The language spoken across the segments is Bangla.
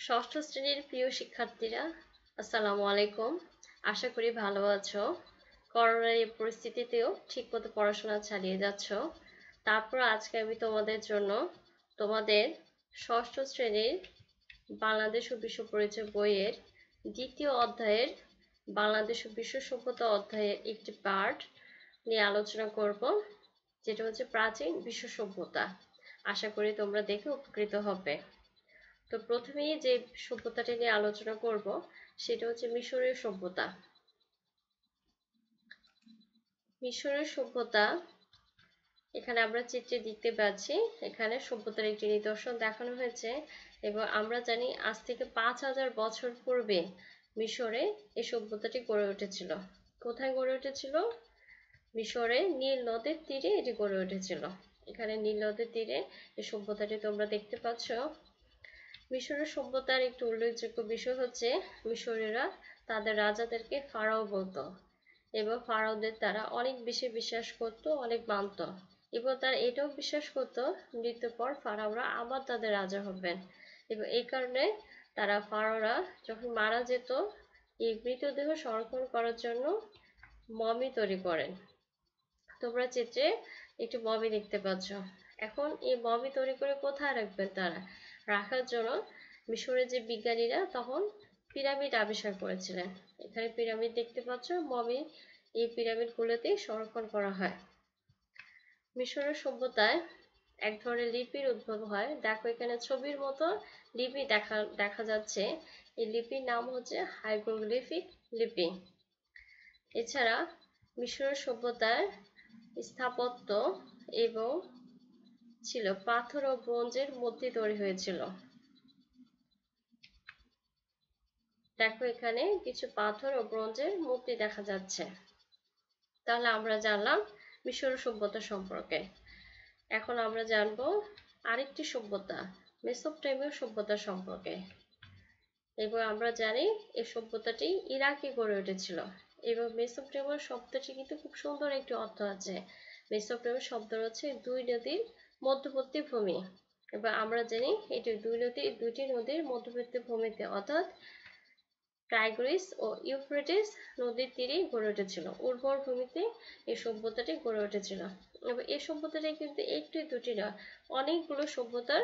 ষষ্ঠ শ্রেণীর প্রিয় শিক্ষার্থীরা, আসসালামু আলাইকুম। আশা করি ভালো আছো। করোনার এই পরিস্থিতিতেও ঠিকমতো পড়াশোনা চালিয়ে যাচ্ছ। তারপর আজকে আমি তোমাদের জন্য তোমাদের ষষ্ঠ শ্রেণীর বাংলাদেশ ও বিশ্ব পরিচয় বইয়ের দ্বিতীয় অধ্যায়ের বাংলাদেশ ও বিশ্ব সভ্যতা অধ্যায়ের একটি পার্ট নিয়ে আলোচনা করব, যেটা হচ্ছে প্রাচীন বিশ্ব সভ্যতা। আশা করি তোমরা দেখে উপকৃত হবে। তো প্রথমেই যে সভ্যতাটি নিয়ে আলোচনা করব সেটা হচ্ছে মিশরীয় সভ্যতা। মিশরীয় সভ্যতা এখানে আমরা চিত্রে দেখতে পাচ্ছি। এখানে সভ্যতার একটি নিদর্শন দেখানো হয়েছে এবং আমরা জানি আজ থেকে 5000 বছর পূর্বে মিশরে এই সভ্যতাটি গড়ে উঠেছিল। কোথায় গড়ে উঠেছিল? মিশরে নীল নদের তীরে এটি গড়ে উঠেছিল। এখানে নীল নদের তীরে এই সভ্যতাটি তোমরা দেখতে পাচ্ছ। মিশরের সভ্যতার একটি উল্লেখযোগ্য বিষয় হচ্ছে মিশরীয়রা তাদের রাজাদেরকে ফারাও বলতো এবং ফারাওদের তারা অনেক বেশি বিশ্বাস করত, অনেক মানত এবং তারা এটাও বিশ্বাস করত মৃত্যুর পর ফারাওরা আবার তাদের রাজা হবেন। এবং এই কারণে তারা ফারাওরা যখন মারা যেত এই মৃতদেহ সংরক্ষণ করার জন্য মমি তৈরি করেন। তোমরা চিত্রে একটি মমি দেখতে পাচ্ছ। এখন এই মমি তৈরি করে কোথায় রাখবেন? তারা রাখার জন্য মিশরের যে বিজ্ঞানীরা তখন পিরামিড আবিষ্কার করেছিলেন। এখানে পিরামিড দেখতে পাচ্ছ, মমি এই পিরামিডগুলোতে সংরক্ষণ করা হয়। মিশরের সভ্যতায় এক ধরনের লিপির উদ্ভব হয়। দেখো এখানে ছবির মতো লিপি দেখা যাচ্ছে। এই লিপির নাম হচ্ছে হাইগ্রোগ্লিফিক লিপি। এছাড়া মিশরের সভ্যতায় স্থাপত্য এবং ছিল পাথর ও ব্রোঞ্জের মূর্তি তৈরি হয়েছিল। দেখো এখানে কিছু পাথর ও ব্রোঞ্জের মূর্তি দেখা যাচ্ছে। তাহলে আমরা জানলাম মিশর সভ্যতা সম্পর্কে। এখন আমরা জানবো আরেকটি সভ্যতা, মেসোপটেমীয় সভ্যতা সম্পর্কে। এবং আমরা জানি এই সভ্যতাটি ইরাকে গড়ে উঠেছিল। এবং মেসোপটেমীয় শব্দটি কিন্তু খুব সুন্দর একটি অর্থ আছে। মেসোপটেমীয় শব্দ হচ্ছে দুই নদীর মধ্যবর্তী ভূমি। এবং আমরা জানি এটি দুইটি নদীর মধ্যবর্তী ভূমিতে, অর্থাৎ টাইগ্রিস ও ইউফ্রেটিস নদীর তীরে গড়ে উঠেছিল। উর্বর ভূমিতে এই সভ্যতাটি গড়ে উঠেছিল এবং এই সভ্যতাটি কিন্তু একটি দুটি নয়, অনেকগুলো সভ্যতার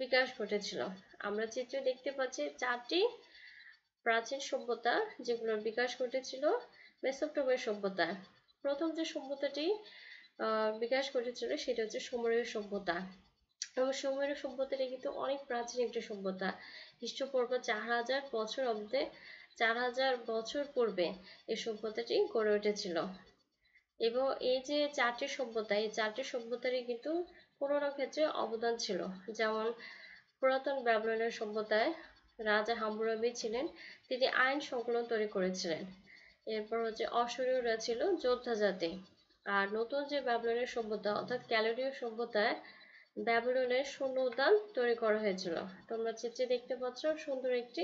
বিকাশ ঘটেছিল। আমরা চিত্রে দেখতে পাচ্ছি চারটি প্রাচীন সভ্যতা যেগুলোর বিকাশ ঘটেছিল মেসোপটেমীয় সভ্যতায়। প্রথম যে সভ্যতাটি বিকাশ ঘটেছিল সেটা হচ্ছে সুমেরীয় সভ্যতা। এবং সুমেরীয় সভ্যতাটি কিন্তু অনেক প্রাচীন একটি সভ্যতা। খ্রিস্টপূর্ব 4000 বছর অব্দে 4000 বছর পূর্বে এই সভ্যতাটি গড়ে উঠেছিল। এবং এই যে চারটি সভ্যতা, এই চারটি সভ্যতারই কিন্তু কোনো না ক্ষেত্রে অবদান ছিল। যেমন পুরাতন ব্যাবিলনের সভ্যতায় রাজা হাম্মুরাবি ছিলেন, তিনি আইন সংকলন তৈরি করেছিলেন। এরপর হচ্ছে অশরীয়রা ছিল যোদ্ধা জাতি। আর নতুন যে ব্যাবিলনের সভ্যতা অর্থাৎ ক্যালেডীয় সভ্যতায় ব্যাবিলনের সৈন্য উদ্যান তৈরি করা হয়েছিল। তোমরা চিত্রে দেখতে পাচ্ছ সুন্দর একটি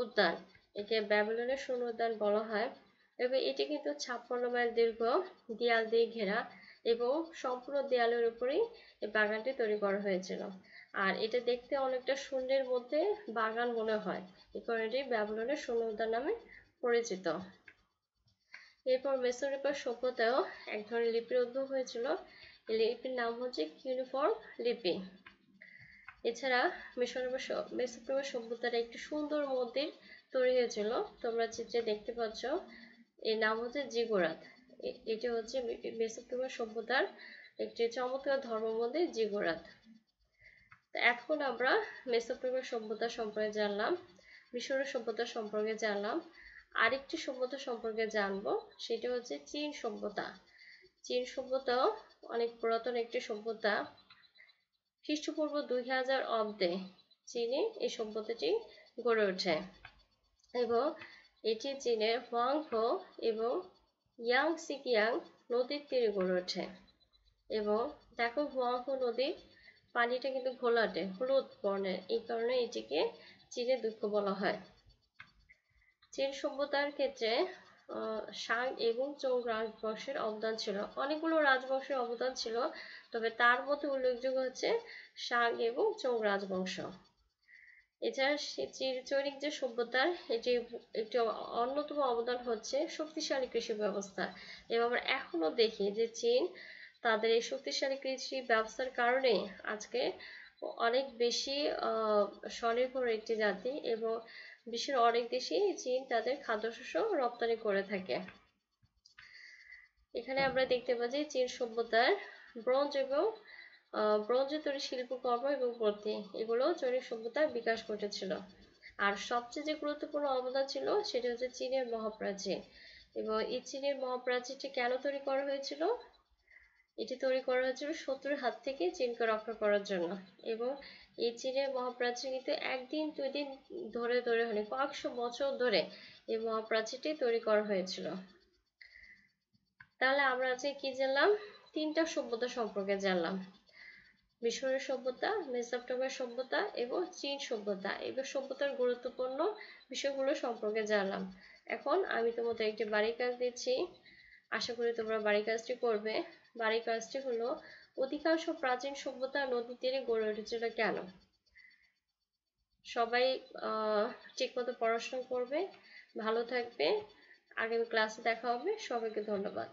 উদ্যান, একে ব্যাবিলনের সৈন্য উদ্যান বলা হয়। এবং এটি কিন্তু 56 মাইল দীর্ঘ, দেয়াল দিয়ে ঘেরা এবং সম্পূর্ণ দেয়ালের উপরেই এই বাগানটি তৈরি করা হয়েছিল। আর এটা দেখতে অনেকটা শূন্যের মধ্যে বাগান মনে হয়, এই কারণে এটি ব্যাবিলনের সৈন্য উদ্যান নামে পরিচিত। এরপর মেসোপটেমীয় সভ্যতায়ও এক ধরনের লিপির উদ্ভব হয়েছিল। এই লিপির নাম হচ্ছে কিউনিফর্ম লিপি। এছাড়া মেসোপটেমীয় সভ্যতার একটি সুন্দর মন্দির তৈরি হয়েছিল। তোমরা চিত্রে দেখতে পাচ্ছ, এর নাম হচ্ছে জিগোরাত। এটি হচ্ছে মেসোপটেমীয় সভ্যতার একটি চমৎকার ধর্ম মন্দির জিগোরাত। এখন আমরা মেসোপটেমীয় সভ্যতা সম্পর্কে জানলাম, মিশরের সভ্যতা সম্পর্কে জানলাম। আরেকটি সভ্যতা সম্পর্কে জানবো, সেটা হচ্ছে চীন সভ্যতা। চীন সভ্যতাও অনেক পুরাতন একটি সভ্যতা। খ্রিস্টপূর্ব 2000 অব্দে চীনে এই সভ্যতাটি গড়ে ওঠে এবং এটি চীনের হুয়াংহো এবং ইয়াংসিকিয়াং নদীর তীরে গড়ে ওঠে। এবং দেখো হুয়াংহো নদীর পানিটা কিন্তু ঘোলাটে, হলুদ বর্ণের, এই কারণে এটিকে চীনের দুঃখ বলা হয়। চীন সভ্যতার ক্ষেত্রে শাং এবং চোং রাজবংশের অবদান ছিল। অনেকগুলো রাজবংশের অবদান ছিল, তবে তার মধ্যে উল্লেখযোগ্য হচ্ছে শাং এবং চোং রাজবংশ। এছাড়া চৈনিক যে সভ্যতার এটি একটি অন্যতম অবদান হচ্ছে শক্তিশালী কৃষি ব্যবস্থা, এবং আমরা এখনো দেখি যে চীন তাদের এই শক্তিশালী কৃষি ব্যবস্থার কারণে আজকে অনেক বেশি স্বনির্ভর একটি জাতি, এবং বিশ্বের অনেক দেশেই চীন তাদের খাদ্যশস্য রপ্তানি করে থাকে। এখানে আমরা দেখতে পাই যে চীন সভ্যতার ব্রোঞ্জ এবং ব্রোঞ্জে তৈরি শিল্পকর্ম এবং মূর্তি এগুলো চৈনিক সভ্যতার বিকাশ ঘটেছিল। আর সবচেয়ে যে গুরুত্বপূর্ণ অবদান ছিল সেটা হচ্ছে চীনের মহাপ্রাচীর। এবং এই চীনের মহাপ্রাচীরটি কেন তৈরি করা হয়েছিল? এটি তৈরি করা হয়েছিল শত্রুর হাত থেকে চীনকে রক্ষা করার জন্য। এবং এই চীনের মহাপ্রাচীর কিন্তু একদিন দুই দিন ধরে ধরে হয়নি, কয়েকশো বছর ধরে এই মহাপ্রাচীরটি তৈরি করা হয়েছিল। তাহলে আমরা আজকে কি জানলাম? তিনটা সভ্যতা সম্পর্কে জানলাম: মিশরের সভ্যতা, মেসোপটেমিয়ার সভ্যতা এবং চীন সভ্যতা। এবার সভ্যতার গুরুত্বপূর্ণ বিষয়গুলো সম্পর্কে জানলাম। এখন আমি তোমাদের একটি বাড়ির কাজ দিচ্ছি, আশা করি তোমরা বাড়ির কাজটি করবে। বাড়ির কাজটি হলো, অধিকাংশ প্রাচীন সভ্যতা নদী তীরে গড়ে উঠেছিল কেন? সবাই ঠিকমতো পড়াশোনা করবে, ভালো থাকবে। আগামী ক্লাসে দেখা হবে। সবাইকে ধন্যবাদ।